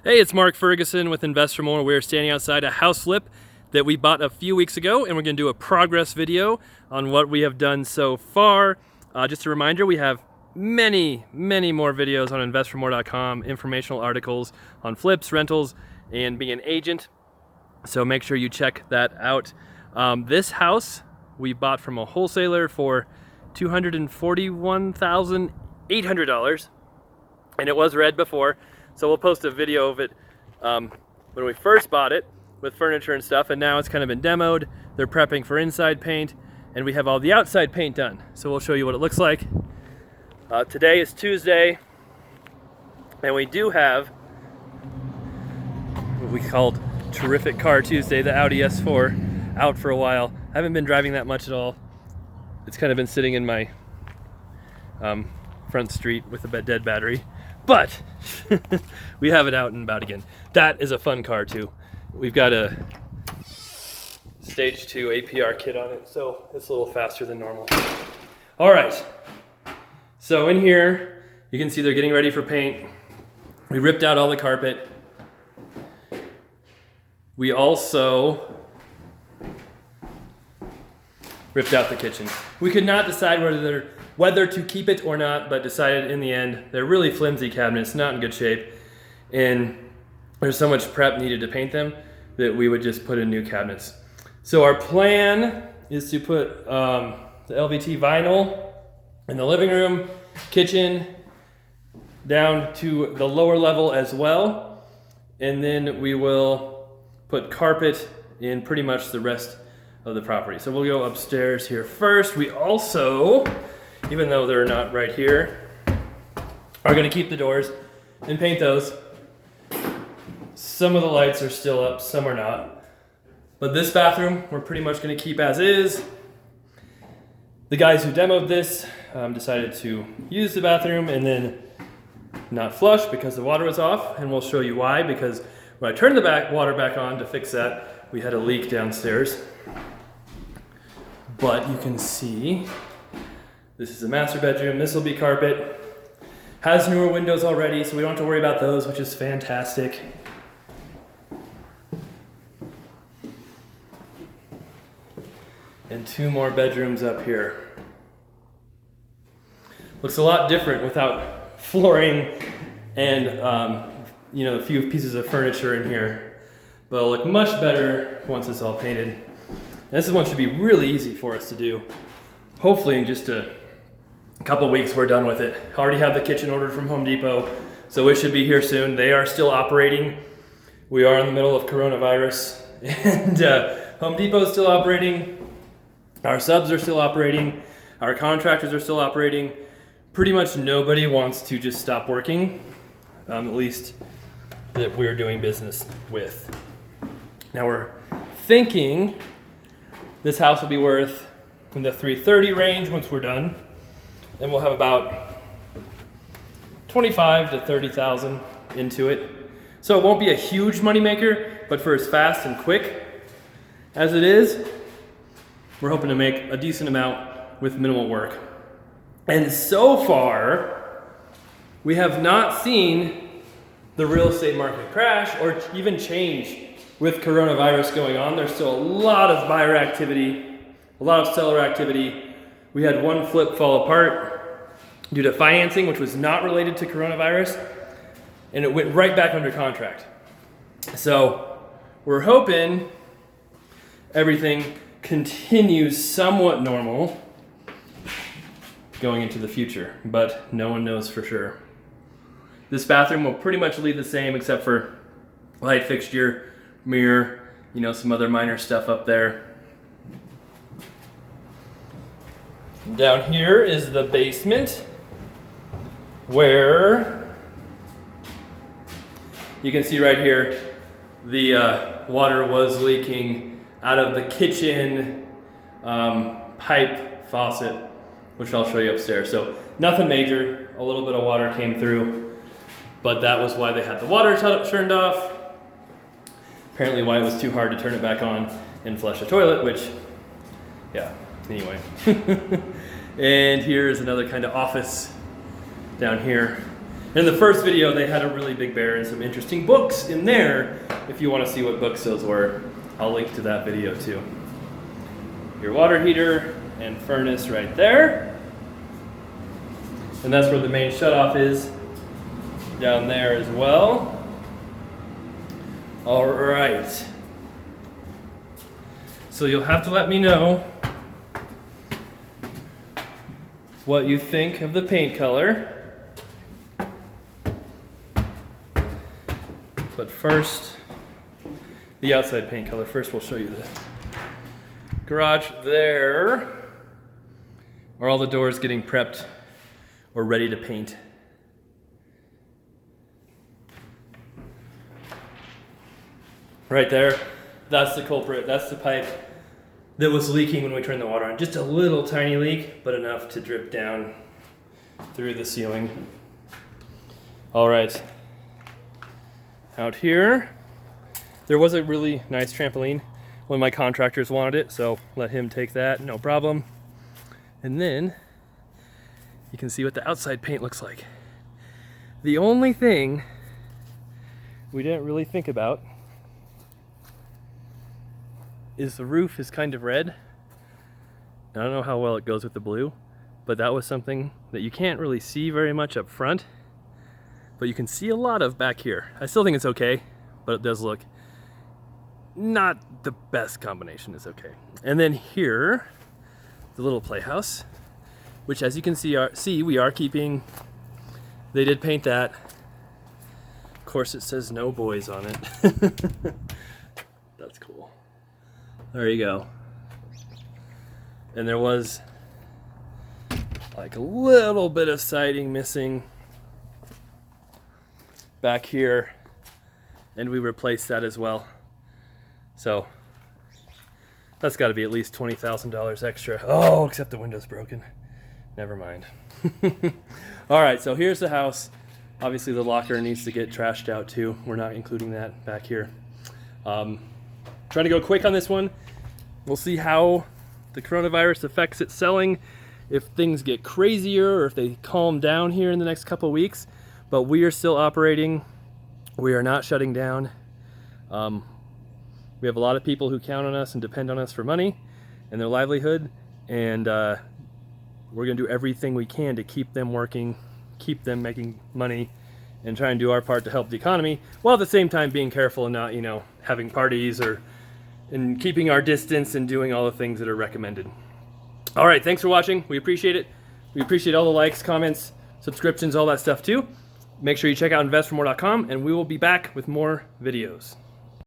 Hey, it's Mark Ferguson with Invest for More. We're standing outside a house flip that we bought a few weeks ago, and we're going to do a progress video on what we have done so far. Just a reminder, we have many more videos on investformore.com, informational articles on flips, rentals, and being an agent. So make sure you check that out. This house we bought from a wholesaler for $241,800, and it was red before. So we'll post a video of it when we first bought it with furniture and stuff, and now it's kind of been demoed. They're prepping for inside paint, and we have all the outside paint done. So we'll show you what it looks like. Today is Tuesday, and we do have what we called Terrific Car Tuesday, the Audi S4, out for a while. I haven't been driving that much at all. It's kind of been sitting in my front street with a dead battery. But we have it out and about again. That is a fun car too. We've got a stage 2 APR kit on it, so it's a little faster than normal. All right, so in here, you can see they're getting ready for paint. We ripped out all the carpet. We also ripped out the kitchen. We could not decide whether to keep it or not, but decided in the end, they're really flimsy cabinets, not in good shape, and there's so much prep needed to paint them that we would just put in new cabinets. So our plan is to put the LVT vinyl in the living room, kitchen, down to the lower level as well, and then we will put carpet in pretty much the rest of the property. So we'll go upstairs here first. We also, even though they're not right here, are going to keep the doors and paint those. Some of the lights are still up, some are not. But this bathroom, we're pretty much going to keep as is. The guys who demoed this decided to use the bathroom and then not flush because the water was off, and we'll show you why, because when I turned the water back on to fix that, we had a leak downstairs. But you can see, this is the master bedroom. This will be carpet. Has newer windows already, so we don't have to worry about those, which is fantastic. And 2 more bedrooms up here. Looks a lot different without flooring and a few pieces of furniture in here. But it'll look much better once it's all painted. And this one should be really easy for us to do. Hopefully in just a couple weeks we're done with it. Already have the kitchen ordered from Home Depot, so it should be here soon. They are still operating. We are in the middle of coronavirus, and Home Depot is still operating. Our subs are still operating. Our contractors are still operating. Pretty much nobody wants to just stop working, at least that we're doing business with. Now we're thinking this house will be worth in the 330 range once we're done. And we'll have about 25 to 30,000 into it. So it won't be a huge moneymaker, but for as fast and quick as it is, we're hoping to make a decent amount with minimal work. And so far, we have not seen the real estate market crash or even change with coronavirus going on. There's still a lot of buyer activity, a lot of seller activity. We had one flip fall apart due to financing, which was not related to coronavirus, and it went right back under contract. So we're hoping everything continues somewhat normal going into the future, but no one knows for sure. This bathroom will pretty much leave the same except for light fixture, mirror, some other minor stuff up there. Down here is the basement, where you can see right here the water was leaking out of the kitchen pipe faucet, which I'll show you upstairs. So nothing major, a little bit of water came through, but that was why they had the water turned off. Apparently why it was too hard to turn it back on and flush a toilet, which, yeah, anyway. And here's another kind of office down here. In the first video, they had a really big bear and some interesting books in there. If you want to see what books those were, I'll link to that video too. Your water heater and furnace right there. And that's where the main shutoff is, down there as well. All right. So you'll have to let me know what you think of the paint color. But first, the outside paint color. First, we'll show you the garage there. Are all the doors getting prepped or ready to paint? Right there, that's the culprit. That's the pipe that was leaking when we turned the water on. Just a little tiny leak, but enough to drip down through the ceiling. All right. Out here, there was a really nice trampoline when my contractors wanted it, so let him take that, no problem. And then you can see what the outside paint looks like. The only thing we didn't really think about is the roof is kind of red. I don't know how well it goes with the blue, but that was something that you can't really see very much up front, but you can see a lot of back here. I still think it's okay, but it does look not the best combination. Is okay. And then here, the little playhouse, which as you can see, we are keeping. They did paint that. Of course, it says no boys on it. That's cool. There you go. And there was like a little bit of siding missing back here, and we replaced that as well. So that's got to be at least $20,000 extra. Oh, except the window's broken. Never mind. All right, so here's the house. Obviously the locker needs to get trashed out too. We're not including that back here. Trying to go quick on this one. We'll see how the coronavirus affects its selling, if things get crazier or if they calm down here in the next couple of weeks. But we are still operating. We are not shutting down. We have a lot of people who count on us and depend on us for money and their livelihood, and we're going to do everything we can to keep them working, keep them making money, and try and do our part to help the economy, while at the same time being careful and not, having parties and keeping our distance and doing all the things that are recommended. All right, thanks for watching. We appreciate it. We appreciate all the likes, comments, subscriptions, all that stuff too. Make sure you check out investformore.com, and we will be back with more videos.